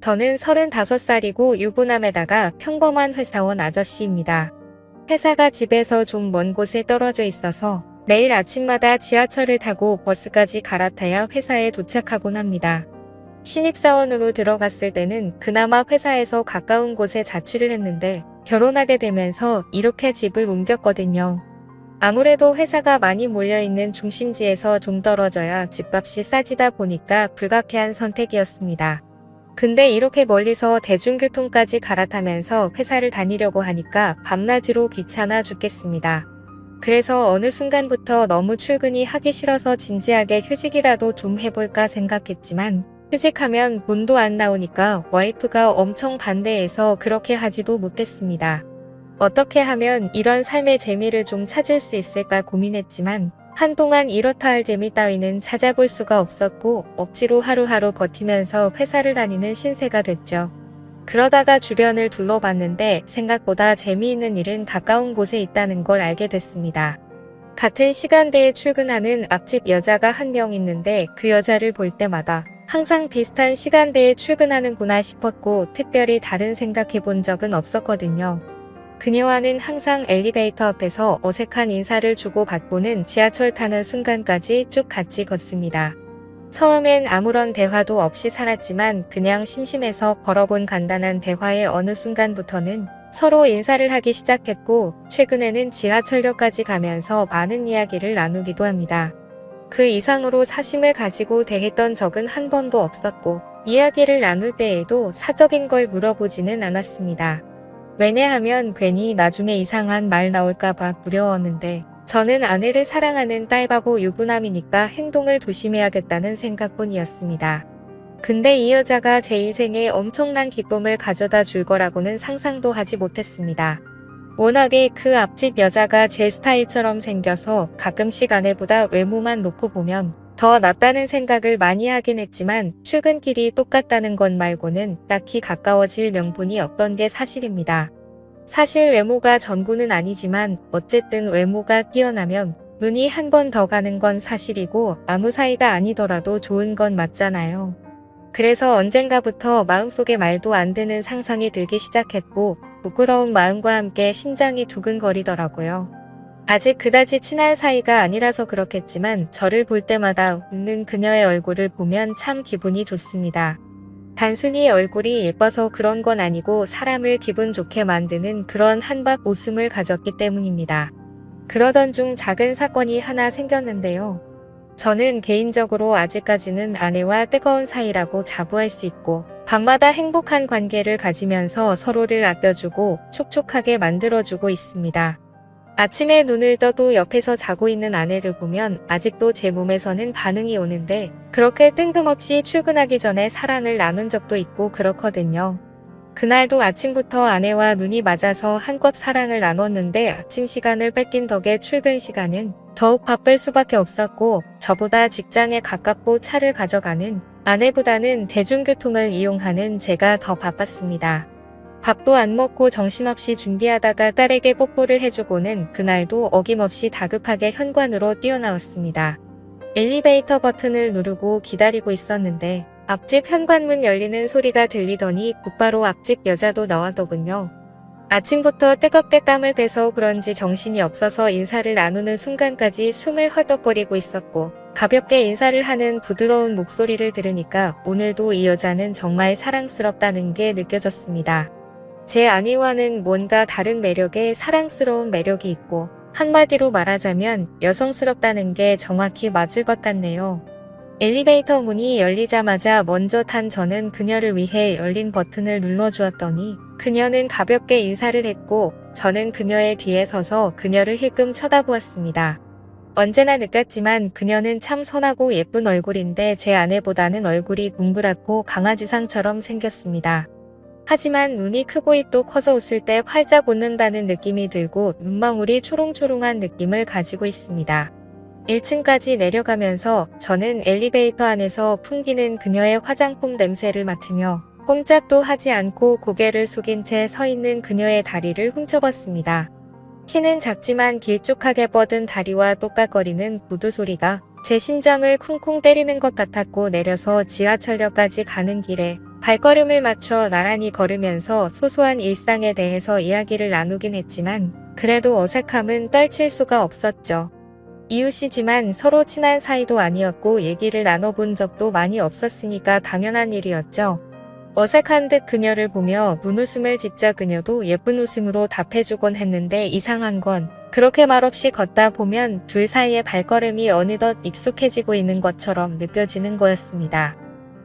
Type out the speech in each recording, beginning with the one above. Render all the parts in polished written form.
저는 35살이고 유부남에다가 평범한 회사원 아저씨입니다. 회사가 집에서 좀 먼 곳에 떨어져 있어서 매일 아침마다 지하철을 타고 버스까지 갈아타야 회사에 도착하곤 합니다. 신입사원으로 들어갔을 때는 그나마 회사에서 가까운 곳에 자취를 했는데 결혼하게 되면서 이렇게 집을 옮겼거든요. 아무래도 회사가 많이 몰려있는 중심지에서 좀 떨어져야 집값이 싸지다 보니까 불가피한 선택이었습니다. 근데 이렇게 멀리서 대중교통까지 갈아타면서 회사를 다니려고 하니까 밤낮으로 귀찮아 죽겠습니다. 그래서 어느 순간부터 너무 출근이 하기 싫어서 진지하게 휴직이라도 좀 해볼까 생각했지만 휴직하면 돈도 안 나오니까 와이프가 엄청 반대해서 그렇게 하지도 못했습니다. 어떻게 하면 이런 삶의 재미를 좀 찾을 수 있을까 고민했지만 한동안 이렇다 할 재미 따위는 찾아볼 수가 없었고 억지로 하루하루 버티면서 회사를 다니는 신세가 됐죠. 그러다가 주변을 둘러봤는데 생각보다 재미있는 일은 가까운 곳에 있다는 걸 알게 됐습니다. 같은 시간대에 출근하는 앞집 여자가 한 명 있는데 그 여자를 볼 때마다 항상 비슷한 시간대에 출근하는구나 싶었고 특별히 다른 생각해 본 적은 없었거든요. 그녀와는 항상 엘리베이터 앞에서 어색한 인사를 주고받고는 지하철 타는 순간까지 쭉 같이 걷습니다. 처음엔 아무런 대화도 없이 살았지만 그냥 심심해서 걸어본 간단한 대화의 어느 순간부터는 서로 인사를 하기 시작했고 최근에는 지하철역까지 가면서 많은 이야기를 나누기도 합니다. 그 이상으로 사심을 가지고 대했던 적은 한 번도 없었고 이야기를 나눌 때에도 사적인 걸 물어보지는 않았습니다. 왜냐하면 괜히 나중에 이상한 말 나올까봐 두려웠는데 저는 아내를 사랑하는 딸바보 유부남이니까 행동을 조심해야겠다는 생각뿐이었습니다. 근데 이 여자가 제 인생에 엄청난 기쁨을 가져다 줄 거라고는 상상도 하지 못했습니다. 워낙에 그 앞집 여자가 제 스타일처럼 생겨서 가끔씩 아내보다 외모만 놓고 보면 더 낫다는 생각을 많이 하긴 했지만 출근길이 똑같다는 것 말고는 딱히 가까워질 명분이 없던 게 사실입니다. 사실 외모가 전부는 아니지만 어쨌든 외모가 뛰어나면 눈이 한 번 더 가는 건 사실이고 아무 사이가 아니더라도 좋은 건 맞잖아요. 그래서 언젠가부터 마음속에 말도 안 되는 상상이 들기 시작했고 부끄러운 마음과 함께 심장이 두근거리더라고요. 아직 그다지 친한 사이가 아니라서 그렇겠지만 저를 볼 때마다 웃는 그녀의 얼굴을 보면 참 기분이 좋습니다. 단순히 얼굴이 예뻐서 그런 건 아니고 사람을 기분 좋게 만드는 그런 한박 웃음을 가졌기 때문입니다. 그러던 중 작은 사건이 하나 생겼는데요. 저는 개인적으로 아직까지는 아내와 뜨거운 사이라고 자부할 수 있고 밤마다 행복한 관계를 가지면서 서로를 아껴주고 촉촉하게 만들어주고 있습니다. 아침에 눈을 떠도 옆에서 자고 있는 아내를 보면 아직도 제 몸에서는 반응이 오는데 그렇게 뜬금없이 출근하기 전에 사랑을 나눈 적도 있고 그렇거든요. 그날도 아침부터 아내와 눈이 맞아서 한껏 사랑을 나눴는데 아침 시간을 뺏긴 덕에 출근 시간은 더욱 바쁠 수밖에 없었고 저보다 직장에 가깝고 차를 가져가는 아내보다는 대중교통을 이용하는 제가 더 바빴습니다. 밥도 안 먹고 정신없이 준비하다가 딸에게 뽀뽀를 해주고는 그날도 어김없이 다급하게 현관으로 뛰어나왔습니다. 엘리베이터 버튼을 누르고 기다리고 있었는데 앞집 현관문 열리는 소리가 들리더니 곧바로 앞집 여자도 나왔더군요. 아침부터 뜨겁게 땀을 빼서 그런지 정신이 없어서 인사를 나누는 순간까지 숨을 헐떡거리고 있었고 가볍게 인사를 하는 부드러운 목소리를 들으니까 오늘도 이 여자는 정말 사랑스럽다는 게 느껴졌습니다. 제 아내와는 뭔가 다른 매력에 사랑스러운 매력이 있고 한마디로 말하자면 여성스럽다는 게 정확히 맞을 것 같네요. 엘리베이터 문이 열리자마자 먼저 탄 저는 그녀를 위해 열린 버튼을 눌러주었더니 그녀는 가볍게 인사를 했고 저는 그녀의 뒤에 서서 그녀를 힐끔 쳐다보았습니다. 언제나 느꼈지만 그녀는 참 선하고 예쁜 얼굴인데 제 아내보다는 얼굴이 동그랗고 강아지상처럼 생겼습니다. 하지만 눈이 크고 입도 커서 웃을 때 활짝 웃는다는 느낌이 들고 눈망울이 초롱초롱한 느낌을 가지고 있습니다. 1층까지 내려가면서 저는 엘리베이터 안에서 풍기는 그녀의 화장품 냄새를 맡으며 꼼짝도 하지 않고 고개를 숙인 채 서 있는 그녀의 다리를 훔쳐봤습니다. 키는 작지만 길쭉하게 뻗은 다리와 똑깍거리는 구두 소리가 제 심장을 쿵쿵 때리는 것 같았고 내려서 지하철역까지 가는 길에 발걸음을 맞춰 나란히 걸으면서 소소한 일상에 대해서 이야기를 나누긴 했지만 그래도 어색함은 떨칠 수가 없었죠. 이웃이지만 서로 친한 사이도 아니었고 얘기를 나눠본 적도 많이 없었으니까 당연한 일이었죠. 어색한 듯 그녀를 보며 눈웃음을 짓자 그녀도 예쁜 웃음으로 답해주곤 했는데 이상한 건 그렇게 말없이 걷다 보면 둘 사이의 발걸음이 어느덧 익숙해지고 있는 것처럼 느껴지는 거였습니다.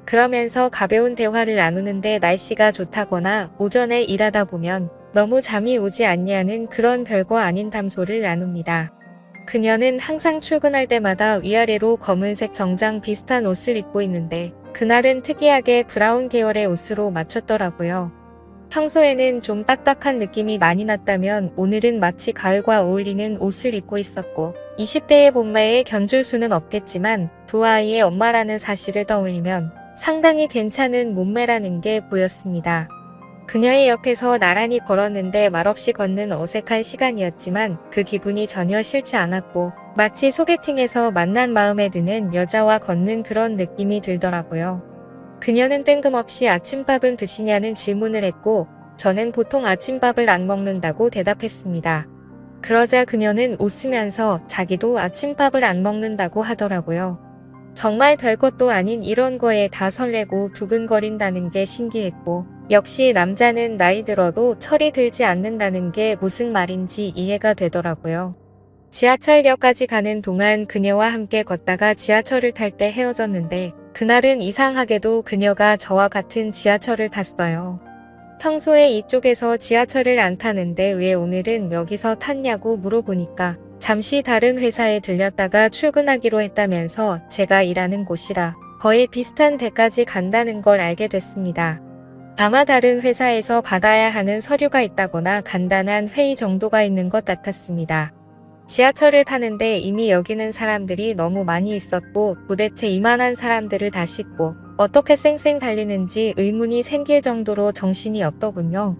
그러면서 가벼운 대화를 나누는데 날씨가 좋다거나 오전에 일하다 보면 너무 잠이 오지 않냐는 그런 별거 아닌 담소를 나눕니다. 그녀는 항상 출근할 때마다 위아래로 검은색 정장 비슷한 옷을 입고 있는데 그날은 특이하게 브라운 계열의 옷으로 맞췄더라고요. 평소에는 좀 딱딱한 느낌이 많이 났다면 오늘은 마치 가을과 어울리는 옷을 입고 있었고 20대의 몸매에 견줄 수는 없겠지만 두 아이의 엄마라는 사실을 떠올리면 상당히 괜찮은 몸매라는 게 보였습니다. 그녀의 옆에서 나란히 걸었는데 말없이 걷는 어색한 시간이었지만 그 기분이 전혀 싫지 않았고 마치 소개팅에서 만난 마음에 드는 여자와 걷는 그런 느낌이 들더라고요. 그녀는 뜬금없이 아침밥은 드시냐는 질문을 했고 저는 보통 아침밥을 안 먹는다고 대답했습니다. 그러자 그녀는 웃으면서 자기도 아침밥을 안 먹는다고 하더라고요. 정말 별것도 아닌 이런 거에 다 설레고 두근거린다는 게 신기했고 역시 남자는 나이 들어도 철이 들지 않는다는 게 무슨 말인지 이해가 되더라고요. 지하철역까지 가는 동안 그녀와 함께 걷다가 지하철을 탈 때 헤어졌는데 그날은 이상하게도 그녀가 저와 같은 지하철을 탔어요. 평소에 이쪽에서 지하철을 안 타는데 왜 오늘은 여기서 탔냐고 물어보니까 잠시 다른 회사에 들렸다가 출근하기로 했다면서 제가 일하는 곳이라 거의 비슷한 데까지 간다는 걸 알게 됐습니다. 아마 다른 회사에서 받아야 하는 서류가 있다거나 간단한 회의 정도가 있는 것 같았습니다. 지하철을 타는데 이미 여기는 사람들이 너무 많이 있었고 도대체 이만한 사람들을 다 싣고 어떻게 쌩쌩 달리는지 의문이 생길 정도로 정신이 없더군요.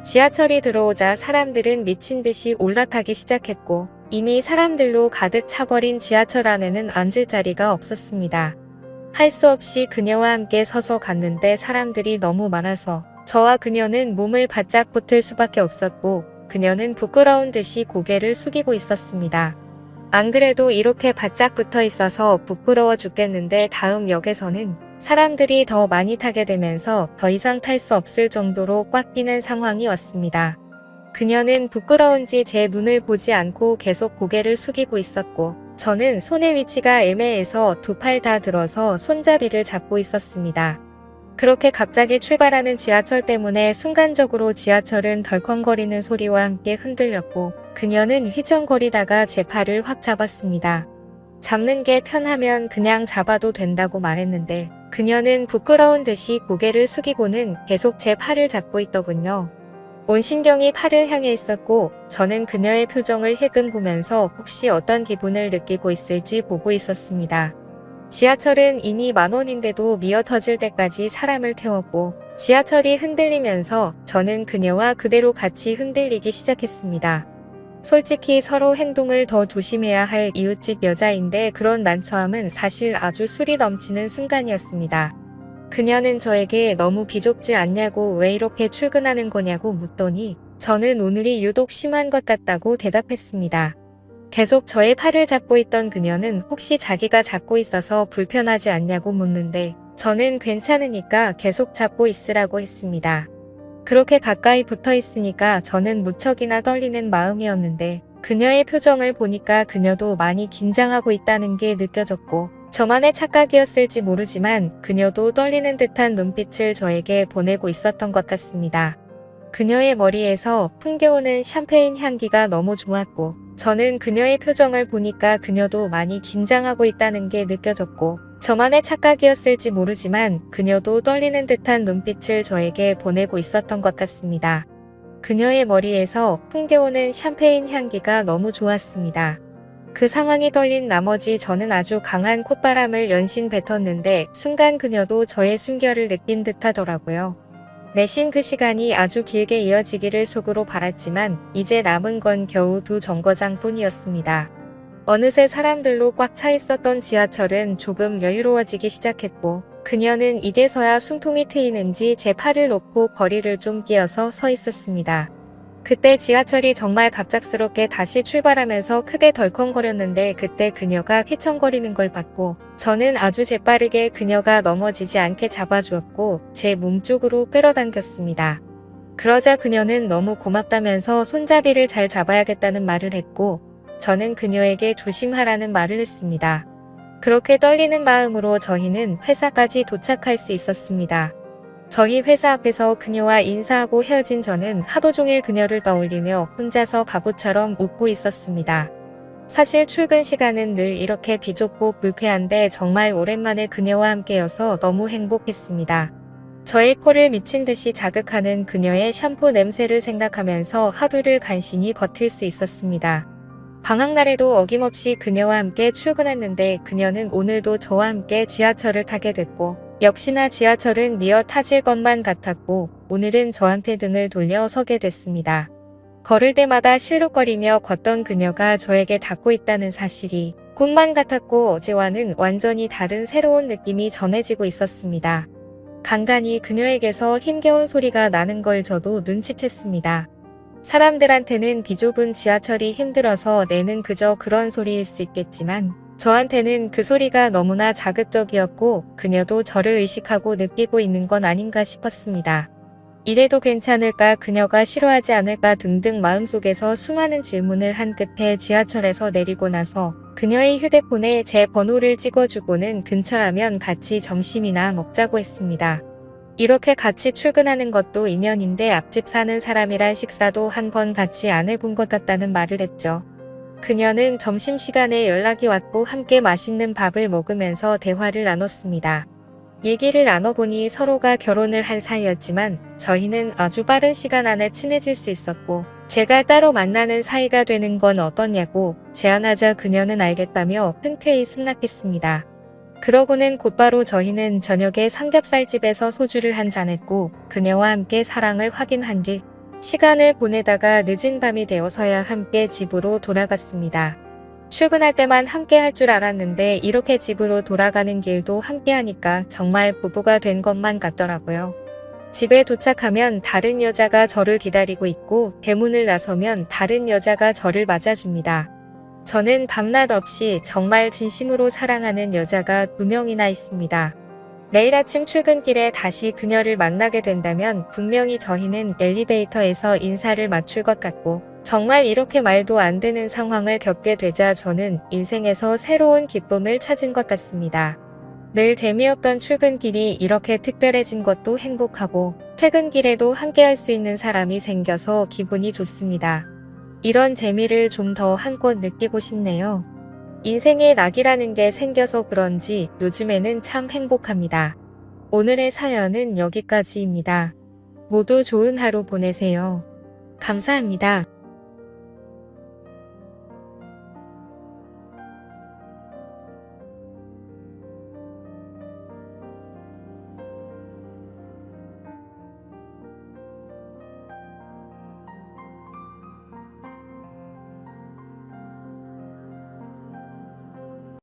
지하철이 들어오자 사람들은 미친 듯이 올라타기 시작했고 이미 사람들로 가득 차버린 지하철 안에는 앉을 자리가 없었습니다. 할 수 없이 그녀와 함께 서서 갔는데 사람들이 너무 많아서 저와 그녀는 몸을 바짝 붙을 수밖에 없었고 그녀는 부끄러운 듯이 고개를 숙이고 있었습니다. 안 그래도 이렇게 바짝 붙어 있어서 부끄러워 죽겠는데 다음 역에서는 사람들이 더 많이 타게 되면서 더 이상 탈 수 없을 정도로 꽉 끼는 상황이 왔습니다. 그녀는 부끄러운지 제 눈을 보지 않고 계속 고개를 숙이고 있었고 저는 손의 위치가 애매해서 두 팔 다 들어서 손잡이를 잡고 있었습니다. 그렇게 갑자기 출발하는 지하철 때문에 순간적으로 지하철은 덜컹거리는 소리와 함께 흔들렸고 그녀는 휘청거리다가 제 팔을 확 잡았습니다. 잡는 게 편하면 그냥 잡아도 된다고 말했는데 그녀는 부끄러운 듯이 고개를 숙이고는 계속 제 팔을 잡고 있더군요. 온 신경이 팔을 향해 있었고 저는 그녀의 표정을 해금 보면서 혹시 어떤 기분을 느끼고 있을지 보고 있었습니다. 지하철은 이미 10,000원인데도 미어터질 때까지 사람을 태웠고 지하철이 흔들리면서 저는 그녀와 그대로 같이 흔들리기 시작했습니다. 솔직히 서로 행동을 더 조심해야 할 이웃집 여자인데 그런 난처함은 사실 아주 술이 넘치는 순간이었습니다. 그녀는 저에게 너무 비좁지 않냐고 왜 이렇게 출근하는 거냐고 묻더니 저는 오늘이 유독 심한 것 같다고 대답했습니다. 계속 저의 팔을 잡고 있던 그녀는 혹시 자기가 잡고 있어서 불편하지 않냐고 묻는데 저는 괜찮으니까 계속 잡고 있으라고 했습니다. 그렇게 가까이 붙어 있으니까 저는 무척이나 떨리는 마음이었는데 그녀의 표정을 보니까 그녀도 많이 긴장하고 있다는 게 느껴졌고 저만의 착각이었을지 모르지만 그녀도 떨리는 듯한 눈빛을 저에게 보내고 있었던 것 같습니다. 그녀의 머리에서 풍겨오는 샴페인 향기가 너무 좋았고 저는 그녀의 표정을 보니까 그녀도 많이 긴장하고 있다는 게 느껴졌고 저만의 착각이었을지 모르지만 그녀도 떨리는 듯한 눈빛을 저에게 보내고 있었던 것 같습니다. 그녀의 머리에서 풍겨오는 샴페인 향기가 너무 좋았습니다. 그 상황이 떨린 나머지 저는 아주 강한 콧바람을 연신 뱉었는데 순간 그녀도 저의 숨결을 느낀 듯 하더라고요. 내심 그 시간이 아주 길게 이어지기를 속으로 바랐지만 이제 남은 건 겨우 2정거장뿐이었습니다. 어느새 사람들로 꽉 차 있었던 지하철은 조금 여유로워지기 시작했고 그녀는 이제서야 숨통이 트이는지 제 팔을 놓고 거리를 좀 끼어서 서 있었습니다. 그때 지하철이 정말 갑작스럽게 다시 출발하면서 크게 덜컹거렸는데 그때 그녀가 휘청거리는 걸 봤고 저는 아주 재빠르게 그녀가 넘어지지 않게 잡아주었고 제 몸쪽으로 끌어당겼습니다. 그러자 그녀는 너무 고맙다면서 손잡이를 잘 잡아야겠다는 말을 했고 저는 그녀에게 조심하라는 말을 했습니다. 그렇게 떨리는 마음으로 저희는 회사까지 도착할 수 있었습니다. 저희 회사 앞에서 그녀와 인사하고 헤어진 저는 하루 종일 그녀를 떠올리며 혼자서 바보처럼 웃고 있었습니다. 사실 출근 시간은 늘 이렇게 비좁고 불쾌한데 정말 오랜만에 그녀와 함께여서 너무 행복했습니다. 저의 코를 미친 듯이 자극하는 그녀의 샴푸 냄새를 생각하면서 하루를 간신히 버틸 수 있었습니다. 방학날에도 어김없이 그녀와 함께 출근했는데 그녀는 오늘도 저와 함께 지하철을 타게 됐고 역시나 지하철은 미어 타질 것만 같았고 오늘은 저한테 등을 돌려 서게 됐습니다. 걸을 때마다 실룩거리며 걷던 그녀가 저에게 닿고 있다는 사실이 꿈만 같았고 어제와는 완전히 다른 새로운 느낌이 전해지고 있었습니다. 간간히 그녀에게서 힘겨운 소리가 나는 걸 저도 눈치챘습니다. 사람들한테는 비좁은 지하철이 힘들어서 내는 그저 그런 소리일 수 있겠지만 저한테는 그 소리가 너무나 자극적이었고 그녀도 저를 의식하고 느끼고 있는 건 아닌가 싶었습니다. 이래도 괜찮을까, 그녀가 싫어하지 않을까 등등 마음속에서 수많은 질문을 한 끝에 지하철에서 내리고 나서 그녀의 휴대폰에 제 번호를 찍어주고는 근처라면 같이 점심이나 먹자고 했습니다. 이렇게 같이 출근하는 것도 인연인데 앞집 사는 사람이란 식사도 한 번 같이 안 해본 것 같다는 말을 했죠. 그녀는 점심시간에 연락이 왔고 함께 맛있는 밥을 먹으면서 대화를 나눴습니다. 얘기를 나눠보니 서로가 결혼을 한 사이였지만 저희는 아주 빠른 시간 안에 친해질 수 있었고 제가 따로 만나는 사이가 되는 건 어떠냐고 제안하자 그녀는 알겠다며 흔쾌히 승낙했습니다. 그러고는 곧바로 저희는 저녁에 삼겹살집에서 소주를 한잔 했고 그녀와 함께 사랑을 확인한 뒤 시간을 보내다가 늦은 밤이 되어서야 함께 집으로 돌아갔습니다. 출근할 때만 함께 할 줄 알았는데 이렇게 집으로 돌아가는 길도 함께 하니까 정말 부부가 된 것만 같더라고요. 집에 도착하면 다른 여자가 저를 기다리고 있고 대문을 나서면 다른 여자가 저를 맞아줍니다. 저는 밤낮 없이 정말 진심으로 사랑하는 여자가 2명이나 있습니다. 내일 아침 출근길에 다시 그녀를 만나게 된다면 분명히 저희는 엘리베이터에서 인사를 맞출 것 같고 정말 이렇게 말도 안 되는 상황을 겪게 되자 저는 인생에서 새로운 기쁨을 찾은 것 같습니다. 늘 재미없던 출근길이 이렇게 특별해진 것도 행복하고 퇴근길에도 함께 할 수 있는 사람이 생겨서 기분이 좋습니다. 이런 재미를 좀 더 한껏 느끼고 싶네요. 인생에 낙이라는 게 생겨서 그런지 요즘에는 참 행복합니다. 오늘의 사연은 여기까지입니다. 모두 좋은 하루 보내세요. 감사합니다.